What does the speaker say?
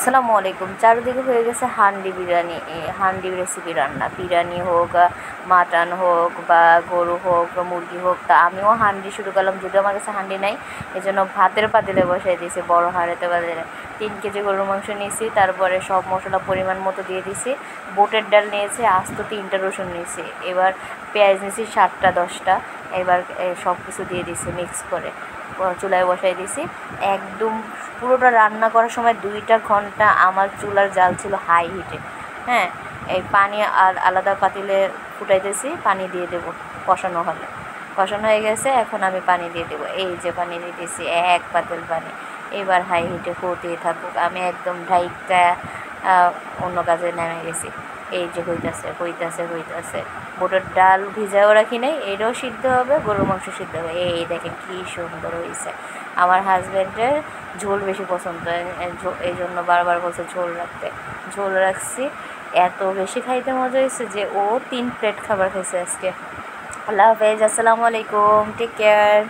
আসসালামু আলাইকুম। চারিদিকে হয়ে গেছে হান্ডি বিরিয়ানি, হান্ডি রেসিপি রান্না। বিরিয়ানি হোক, মাটন হোক বা গরু হোক বা মুরগি হোক, তা আমিও হান্ডি শুরু করলাম। যদিও আমার কাছে হান্ডি নাই, এই জন্য ভাতের পাতিলে বসাই দিয়েছি, বড় হাঁড়িতে পাতিলে। 3 কেজি গরুর মাংস নিয়েছি, তারপরে সব মশলা পরিমাণ মতো দিয়ে দিছি। বুটের ডাল নিয়েছি, আস্ত 3টা রসুন নিয়েছি। এবার পেঁয়াজ নিয়েছি 7টা 10টা। এবার সব কিছু দিয়ে দিছি মিক্স করে, চুলায় বসাই দিছি। একদম পুরোটা রান্না করার সময় 2টা ঘন্টা আমার চুলার জাল ছিল হাই হিটে। হ্যাঁ, এই পানি আর আলাদা পাতিলে ফুটাইতেছি, পানি দিয়ে দেবো কষানো হলে। কষানো হয়ে গেছে, এখন আমি পানি দিয়ে দেবো। এই যে পানি দিয়ে দিয়েছি 1 পাতিল পানি। এবার হাই হিটে ফুটিয়ে থাকুক, আমি একদম ঢাইকা অন্য কাজে নেমে গেছি। এই যে হইতাছে হইতাছে হইতাছে, বুটের ডাল ভিজাও রাখি নাই, এটাও সিদ্ধ হবে, গরুর মাংস সিদ্ধ হবে। এই দেখেন কী সুন্দর হয়েছে। আমার হাজব্যান্ডের ঝোল বেশি পছন্দ, এই জন্য বারবার বলছে ঝোল রাখতে। ঝোল রাখছি, এত বেশি খাইতে মজা হয়েছে যে ও 3 প্লেট খাবার খাইছে আজকে। আল্লাহ হাফেজ, আসসালামু আলাইকুম, টেক কেয়ার।